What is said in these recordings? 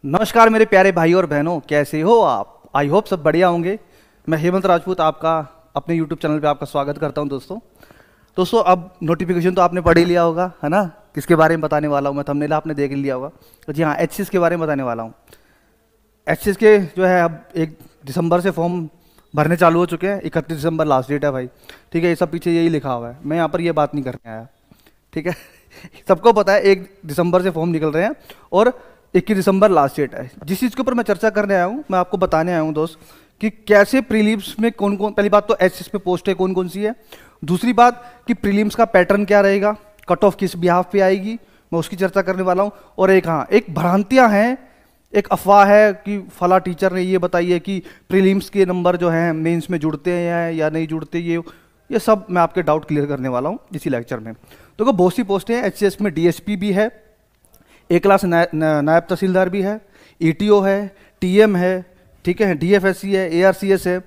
नमस्कार मेरे प्यारे भाई और बहनों, कैसे हो आप? आई होप सब बढ़िया होंगे। मैं हेमंत राजपूत आपका अपने यूट्यूब चैनल पे आपका स्वागत करता हूं। दोस्तों अब नोटिफिकेशन तो आपने पढ़ ही लिया होगा, है ना? किसके बारे में बताने वाला हूं मैं, थंबनेल आपने देख लिया होगा। तो जी हाँ, एचसीएस के बारे में बताने वाला हूँ। एचसीएस के जो है अब 1 दिसंबर से फॉर्म भरने चालू हो चुके हैं। 31 दिसंबर लास्ट डेट है भाई, ठीक है। ये सब पीछे यही लिखा हुआ है, मैं यहाँ पर ये बात नहीं करने आया, ठीक है। सबको पता है 1 दिसंबर से फॉर्म निकल रहे हैं और 21 दिसंबर लास्ट डेट है। जिस चीज़ के ऊपर मैं चर्चा करने आया हूँ, मैं आपको बताने आया हूँ दोस्त कि कैसे प्रीलिम्स में कौन कौन, पहली बात तो एचसीएस पे पोस्ट है कौन कौन सी है। दूसरी बात कि प्रीलिम्स का पैटर्न क्या रहेगा, कट ऑफ किस बिहाफ पे आएगी, मैं उसकी चर्चा करने वाला हूँ। और एक भ्रांतियाँ हैं, एक अफवाह है कि फला टीचर ने ये बताई है कि प्रीलिम्स के नंबर जो हैं मेंस में जुड़ते हैं या नहीं जुड़ते। ये सब मैं आपके डाउट क्लियर करने वाला हूँ इसी लेक्चर में। तो बहुत सी पोस्टें हैं एचसीएस में। डीएसपी भी है, ए क्लास नायब तहसीलदार भी है, ईटीओ है, टीएम है, ठीक है, डीएफएससी है, एआरसीएस है,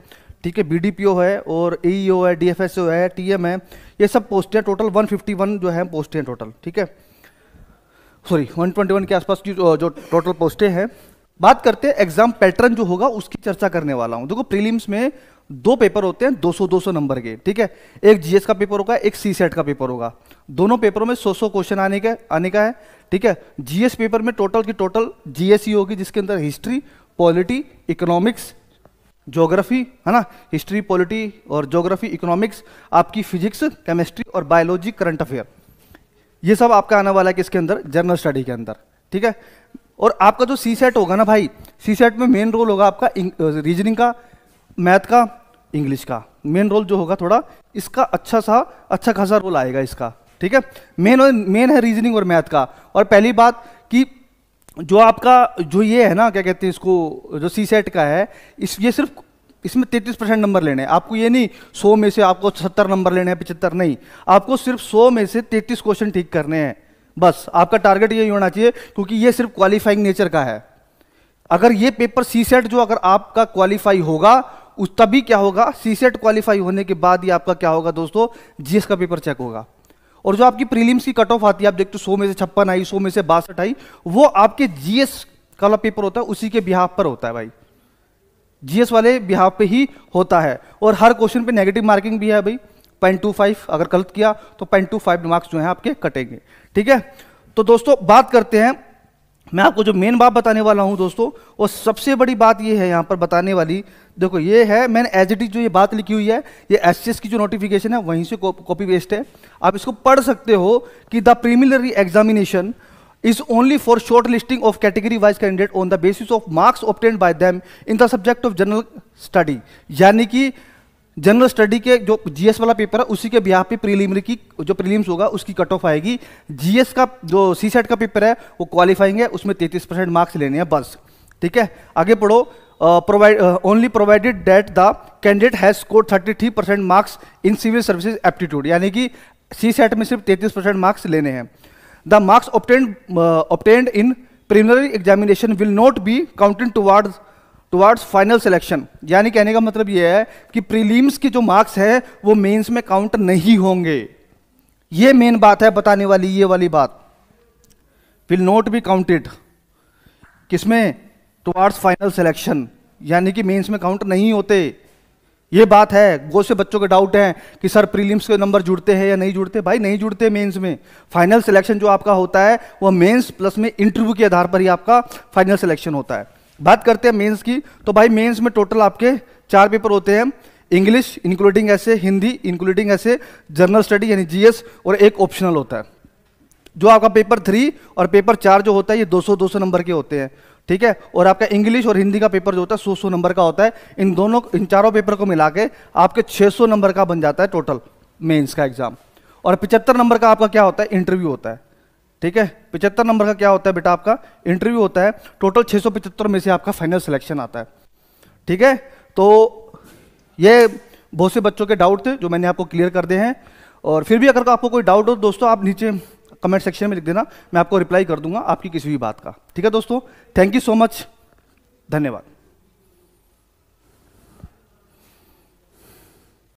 ठीक है, बीडीपीओ है और एईओ है, डीएफएसओ है, टीएम है। ये सब पोस्टें टोटल 151 जो है पोस्टें टोटल, ठीक है, सॉरी 121 के आसपास की जो टोटल पोस्टें हैं। बात करते हैं एग्जाम पैटर्न जो होगा उसकी चर्चा करने वाला हूं। देखो प्रीलिम्स में 2 पेपर होते हैं 200-200 नंबर के, ठीक है। एक जीएस का पेपर होगा, एक सी सेट का पेपर होगा। दोनों पेपरों में 100-100 क्वेश्चन आने का है, ठीक है। जीएस पेपर में टोटल की टोटल जीएस ही होगी, जिसके अंदर हिस्ट्री, पॉलिटी, इकोनॉमिक्स, ज्योग्राफी, है ना, हिस्ट्री, पॉलिटी और ज्योग्राफी, इकोनॉमिक्स, आपकी फिजिक्स, केमिस्ट्री और बायोलॉजी, करंट अफेयर, ये सब आपका आने वाला है किसके अंदर, जनरल स्टडी के अंदर, ठीक है। और आपका जो सी सेट होगा ना भाई, सी सेट में मेन रोल होगा आपका रीजनिंग का, मैथ का, इंग्लिश का। मेन रोल जो होगा थोड़ा इसका अच्छा खासा रोल आएगा इसका, ठीक है। मेन है रीजनिंग और मैथ का। और पहली बात कि जो आपका जो ये है ना, क्या कहते हैं इसको, जो सी सेट का है, ये सिर्फ इसमें 33% नंबर लेने हैं आपको। ये नहीं 100 में से आपको 70 नंबर लेने हैं, 75 नहीं, आपको सिर्फ 100 में से 33 क्वेश्चन ठीक करने हैं, बस। आपका टारगेट यही होना चाहिए, क्योंकि ये सिर्फ क्वालिफाइंग नेचर का है। अगर ये पेपर सी सेट जो अगर आपका क्वालिफाई होगा, उस तभी क्या होगा, सी सेट क्वालिफाई होने के बाद ही आपका क्या होगा दोस्तों, जीएस का पेपर चेक होगा। और जो आपकी प्रीलिम्स की कट ऑफ आती है, आप देखते हो 100 में से 56 आई, 100 में से 62 आई, वो आपके जीएस वाला पेपर होता है, उसी के बिहाफ पर होता है भाई, जीएस वाले बिहाफ पे ही होता है। और हर क्वेश्चन पे नेगेटिव मार्किंग भी है भाई, 0.25, अगर गलत किया तो 0.25 मार्क्स जो है आपके कटेंगे, ठीक है। तो दोस्तों बात करते हैं, मैं आपको जो मेन बात बताने वाला हूं दोस्तों, और सबसे बड़ी बात ये है यहां पर बताने वाली, देखो ये है, मैंने एज इट इज जो ये बात लिखी हुई है, ये एचसीएस की जो नोटिफिकेशन है वहीं से कॉपी पेस्ट है। आप इसको पढ़ सकते हो कि the preliminary examination is only for shortlisting of category wise candidate on the basis of marks obtained by them in the subject of general study। यानी कि जनरल स्टडी के जो जीएस वाला पेपर है उसी के बिहाफ पे प्रीलिमिनरी की जो प्रीलिम्स होगा उसकी कट ऑफ आएगी। जीएस का जो सी सेट का पेपर है वो क्वालिफाइंग है, उसमें 33% मार्क्स लेने हैं बस, ठीक है। आगे पढ़ो, only provided that the candidate has scored 33% marks in civil services aptitude, यानी कि सी सेट में सिर्फ 33% मार्क्स लेने हैं। The marks obtained in preliminary examination will not be counted towards final selection। यानी कहने का मतलब ये है कि प्रीलिम्स के जो मार्क्स है वो मेंस में काउंट नहीं होंगे। ये मेन बात है बताने वाली, ये वाली बात, will not be counted किसमें, towards final selection, यानी कि मेंस में काउंट नहीं होते। ये बात है। बहुत से बच्चों के डाउट हैं कि सर प्रीलिम्स के नंबर जुड़ते हैं या नहीं जुड़ते। भाई नहीं जुड़ते मेंस में। फाइनल सिलेक्शन जो आपका होता है वो मेंस प्लस में इंटरव्यू के आधार पर ही आपका फाइनल सिलेक्शन होता है। बात करते हैं मेंस की, तो भाई मेंस में टोटल आपके 4 पेपर होते हैं, इंग्लिश इंक्लूडिंग ऐसे, हिंदी इंक्लूडिंग ऐसे, जनरल स्टडी यानी जीएस, और एक ऑप्शनल होता है। जो आपका पेपर 3 और पेपर 4 जो होता है ये 200-200 नंबर के होते हैं, ठीक है। और आपका इंग्लिश और हिंदी का पेपर जो होता है 100-100 नंबर का होता है। इन चारों पेपर को मिला के आपके 600 नंबर का बन जाता है टोटल मेंस का एग्जाम। और 75 नंबर का आपका क्या होता है, इंटरव्यू होता है, ठीक है। 75 नंबर का क्या होता है बेटा, आपका इंटरव्यू होता है। टोटल 675 में से आपका फाइनल सिलेक्शन आता है, ठीक है। तो ये बहुत से बच्चों के डाउट थे जो मैंने आपको क्लियर कर दिए हैं। और फिर भी अगर आपको कोई डाउट हो दोस्तों, आप नीचे कमेंट सेक्शन में लिख देना, मैं आपको रिप्लाई कर दूंगा आपकी किसी भी बात का, ठीक है दोस्तों। थैंक यू सो मच, धन्यवाद।